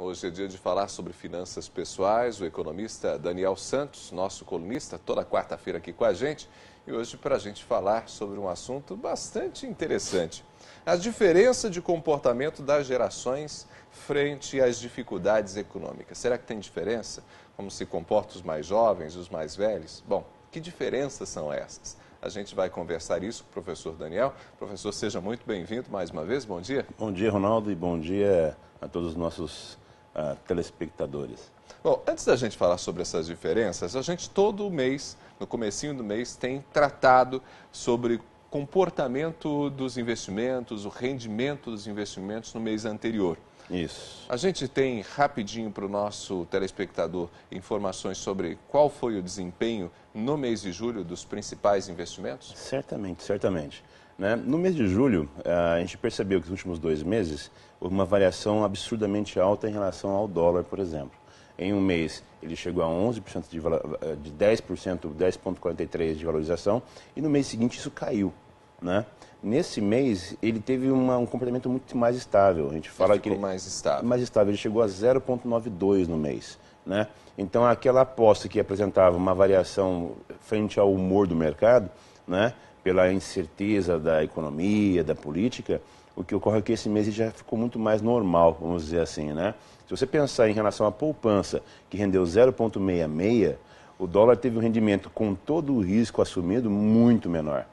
Hoje é dia de falar sobre finanças pessoais. O economista Daniel Santos, nosso colunista, toda quarta-feira aqui com a gente. E hoje para a gente falar sobre um assunto bastante interessante. A diferença de comportamento das gerações frente às dificuldades econômicas. Será que tem diferença? Como se comportam os mais jovens e os mais velhos? Bom, que diferenças são essas? A gente vai conversar isso com o professor Daniel. Professor, seja muito bem-vindo mais uma vez. Bom dia. Bom dia, Ronaldo, e bom dia a todos os nossos telespectadores. Bom, antes da gente falar sobre essas diferenças, a gente todo mês, no comecinho do mês, tem tratado sobre comportamento dos investimentos, o rendimento dos investimentos no mês anterior. Isso. A gente tem rapidinho para o nosso telespectador informações sobre qual foi o desempenho no mês de julho dos principais investimentos? Certamente, certamente. No mês de julho, a gente percebeu que nos últimos 2 meses houve uma variação absurdamente alta em relação ao dólar, por exemplo. Em um mês, ele chegou a 11% de 10%, 10,43% de valorização, e no mês seguinte isso caiu. Nesse mês, ele teve um comportamento muito mais estável. A gente fala que mais estável. Mais estável, ele chegou a 0,92 no mês. Então, aquela aposta que apresentava uma variação frente ao humor do mercado, pela incerteza da economia, da política, o que ocorre é que esse mês já ficou muito mais normal, vamos dizer assim. Se você pensar em relação à poupança, que rendeu 0,66, o dólar teve um rendimento com todo o risco assumido muito menor.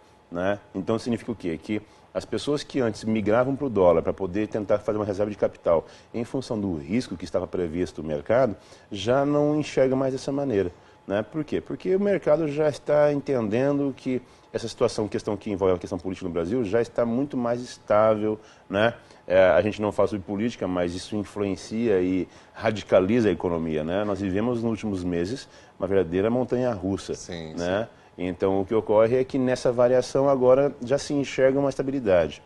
Então significa o quê? Que as pessoas que antes migravam para o dólar para poder tentar fazer uma reserva de capital em função do risco que estava previsto no mercado, já não enxerga mais dessa maneira. Por quê? Porque o mercado já está entendendo que essa questão que envolve a questão política no Brasil, já está muito mais estável. A gente não fala sobre política, mas isso influencia e radicaliza a economia. Nós vivemos nos últimos meses uma verdadeira montanha-russa. Sim. Então, o que ocorre é que nessa variação agora já se enxerga uma estabilidade.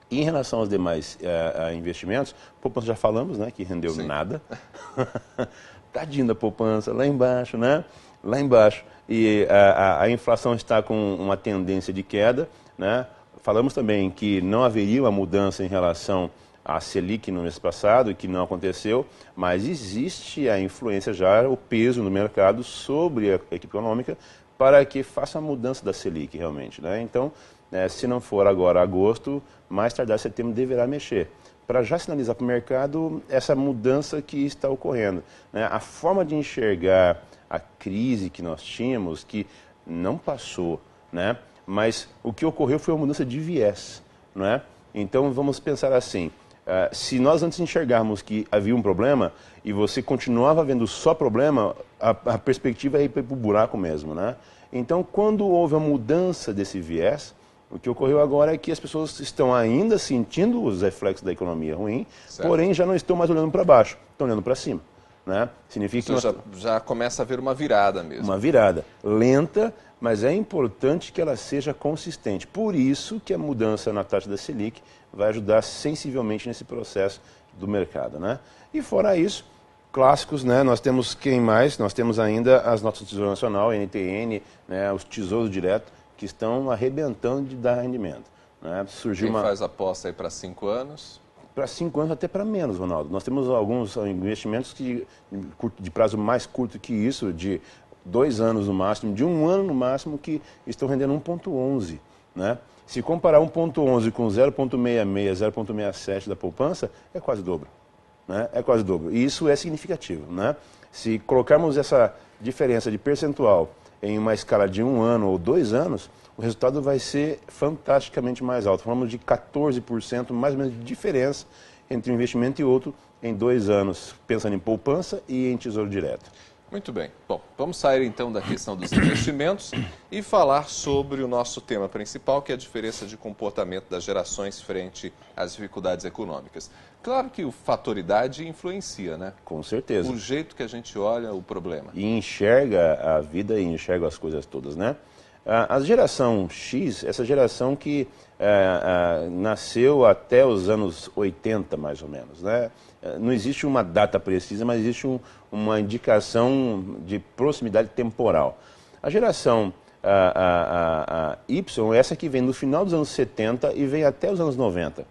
E em relação aos demais investimentos, poupança já falamos, que rendeu nada. Tadinho da poupança, lá embaixo, Lá embaixo. E a inflação está com uma tendência de queda, Falamos também que não haveria uma mudança em relação à Selic no mês passado, que não aconteceu, mas existe a influência já, o peso no mercado sobre a equipe econômica para que faça a mudança da Selic realmente. Então, se não for agora agosto, mais tardar setembro deverá mexer, para já sinalizar para o mercado essa mudança que está ocorrendo. A forma de enxergar a crise que nós tínhamos, que não passou, mas o que ocorreu foi uma mudança de viés. Então, vamos pensar assim, se nós antes enxergarmos que havia um problema e você continuava vendo só problema, a perspectiva é ir para o buraco mesmo. Então, quando houve a mudança desse viés, o que ocorreu agora é que as pessoas estão ainda sentindo os reflexos da economia ruim, porém já não estão mais olhando para baixo, estão olhando para cima. Significa que já começa a haver uma virada mesmo. Uma virada lenta, mas é importante que ela seja consistente. Por isso que a mudança na taxa da Selic vai ajudar sensivelmente nesse processo do mercado. E fora isso, clássicos, nós temos quem mais? Nós temos ainda as notas do Tesouro Nacional, NTN, os tesouros diretos, que estão arrebentando de dar rendimento. Surgiu quem faz aposta aí para 5 anos? Para 5 anos, até para menos, Ronaldo. Nós temos alguns investimentos de prazo mais curto que isso, de 2 anos no máximo, de 1 ano no máximo, que estão rendendo 1,11. Se comparar 1,11 com 0,66, 0,67 da poupança, é quase o dobro. É quase o dobro. E isso é significativo. Se colocarmos essa diferença de percentual em uma escala de 1 ano ou 2 anos, o resultado vai ser fantasticamente mais alto. Falamos de 14% mais ou menos de diferença entre um investimento e outro em 2 anos, pensando em poupança e em tesouro direto. Muito bem. Bom, vamos sair então da questão dos investimentos e falar sobre o nosso tema principal, que é a diferença de comportamento das gerações frente às dificuldades econômicas. Claro que o fator idade influencia, Com certeza. O jeito que a gente olha o problema. E enxerga a vida e enxerga as coisas todas, A geração X, essa geração que nasceu até os anos 80, mais ou menos, Não existe uma data precisa, mas existe uma indicação de proximidade temporal. A geração Y é essa que vem no final dos anos 70 e vem até os anos 90.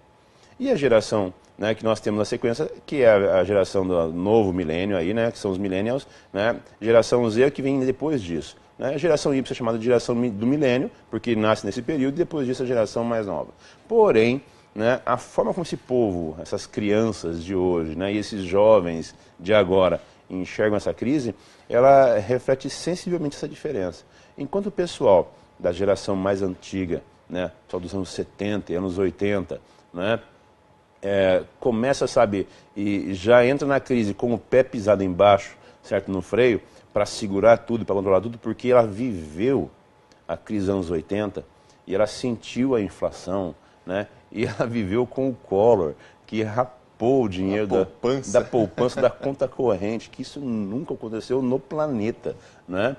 E a geração, né, que nós temos na sequência, que é a geração do novo milênio, aí, né, que são os millennials, né, geração Z que vem depois disso. Né, a geração Y é chamada de geração do milênio, porque nasce nesse período, e depois disso a geração mais nova. Porém, né, a forma como esse povo, essas crianças de hoje, né, e esses jovens de agora enxergam essa crise, ela reflete sensivelmente essa diferença. Enquanto o pessoal da geração mais antiga, né, só dos anos 70 e anos 80, né, começa, sabe, e já entra na crise com o pé pisado embaixo, certo, no freio, para segurar tudo, para controlar tudo, porque ela viveu a crise dos anos 80 e ela sentiu a inflação, né, e ela viveu com o Collor, que rapou o dinheiro da poupança da conta corrente, que isso nunca aconteceu no planeta, né?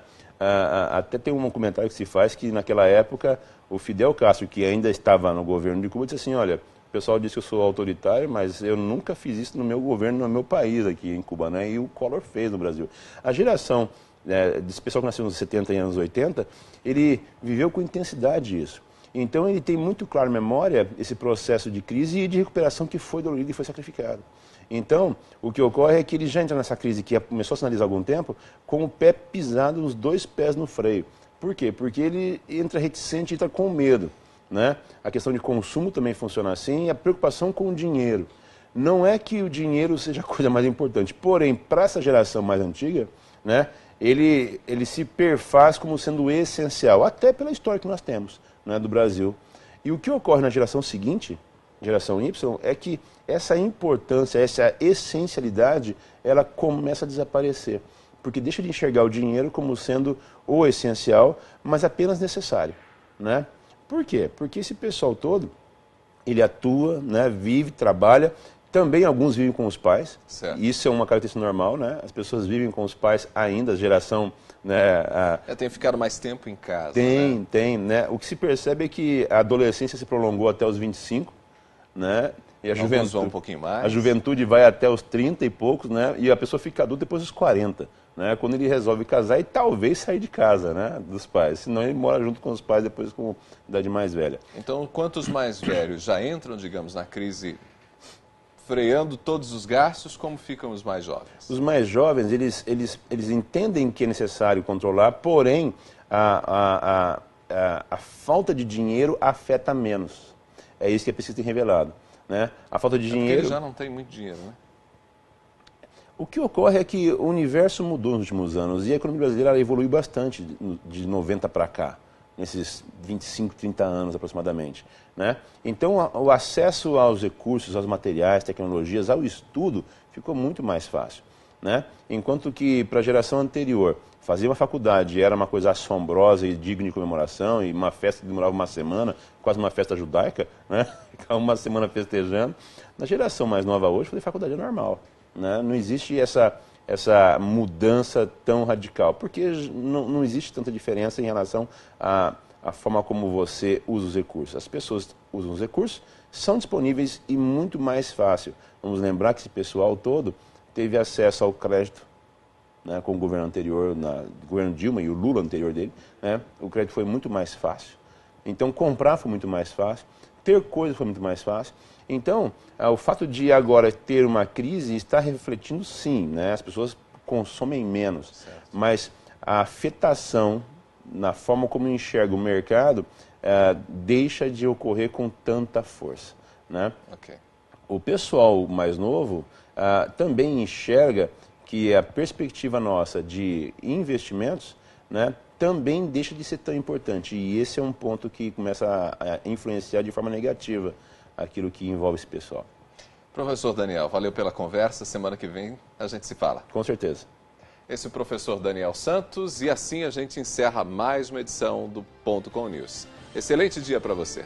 Até tem um comentário que se faz que naquela época o Fidel Castro, que ainda estava no governo de Cuba, disse assim, olha, o pessoal diz que eu sou autoritário, mas eu nunca fiz isso no meu governo, no meu país aqui em Cuba, né? E o Collor fez no Brasil. A geração desse pessoal que nasceu nos 70 e anos 80, ele viveu com intensidade isso. Então ele tem muito claro na memória esse processo de crise e de recuperação que foi dolorido e foi sacrificado. Então, o que ocorre é que ele já entra nessa crise que começou a sinalizar há algum tempo, com o pé pisado, os dois pés no freio. Por quê? Porque ele entra reticente e entra com medo. Né? A questão de consumo também funciona assim e a preocupação com o dinheiro. Não é que o dinheiro seja a coisa mais importante, porém, para essa geração mais antiga, né, ele se perfaz como sendo essencial, até pela história que nós temos, né, do Brasil. E o que ocorre na geração seguinte, geração Y, é que essa importância, essa essencialidade, ela começa a desaparecer. Porque deixa de enxergar o dinheiro como sendo o essencial, mas apenas necessário. Né? Por quê? Porque esse pessoal todo, ele atua, né, vive, trabalha, também alguns vivem com os pais, certo. Isso é uma característica normal, né? As pessoas vivem com os pais ainda, a geração... Né, tem ficado mais tempo em casa. Tem, né? O que se percebe é que a adolescência se prolongou até os 25, né? E a juventude um pouquinho mais. A juventude vai até os 30 e poucos, né? E a pessoa fica adulta depois dos 40, né? Quando ele resolve casar e talvez sair de casa, né? Dos pais. Senão ele mora junto com os pais depois com idade mais velha. Então, quantos mais velhos já entram, digamos, na crise freando todos os gastos, como ficam os mais jovens? Os mais jovens, eles entendem que é necessário controlar, porém a falta de dinheiro afeta menos. É isso que a pesquisa tem revelado. Né? A falta de dinheiro... Porque ele já não tem muito dinheiro, né? O que ocorre é que o universo mudou nos últimos anos e a economia brasileira evoluiu bastante de 90 para cá, nesses 25, 30 anos aproximadamente. Né? Então, o acesso aos recursos, aos materiais, tecnologias, ao estudo, ficou muito mais fácil. Né? Enquanto que, para a geração anterior, fazer uma faculdade era uma coisa assombrosa e digna de comemoração, e uma festa que demorava uma semana, quase uma festa judaica, né? Ficava uma semana festejando. Na geração mais nova hoje, fazer faculdade é normal. Né? Não existe essa mudança tão radical, porque não existe tanta diferença em relação à forma como você usa os recursos. As pessoas usam os recursos, são disponíveis e muito mais fácil. Vamos lembrar que esse pessoal todo teve acesso ao crédito, né, com o governo anterior, o governo Dilma e o Lula anterior dele, né, o crédito foi muito mais fácil. Então, comprar foi muito mais fácil, ter coisa foi muito mais fácil. Então, o fato de agora ter uma crise está refletindo, sim, né, as pessoas consomem menos, certo. Mas a afetação na forma como enxerga o mercado deixa de ocorrer com tanta força. Né? Okay. O pessoal mais novo também enxerga que a perspectiva nossa de investimentos, né, também deixa de ser tão importante. E esse é um ponto que começa a influenciar de forma negativa aquilo que envolve esse pessoal. Professor Daniel, valeu pela conversa. Semana que vem a gente se fala. Com certeza. Esse é o professor Daniel Santos e assim a gente encerra mais uma edição do Ponto com News. Excelente dia para você.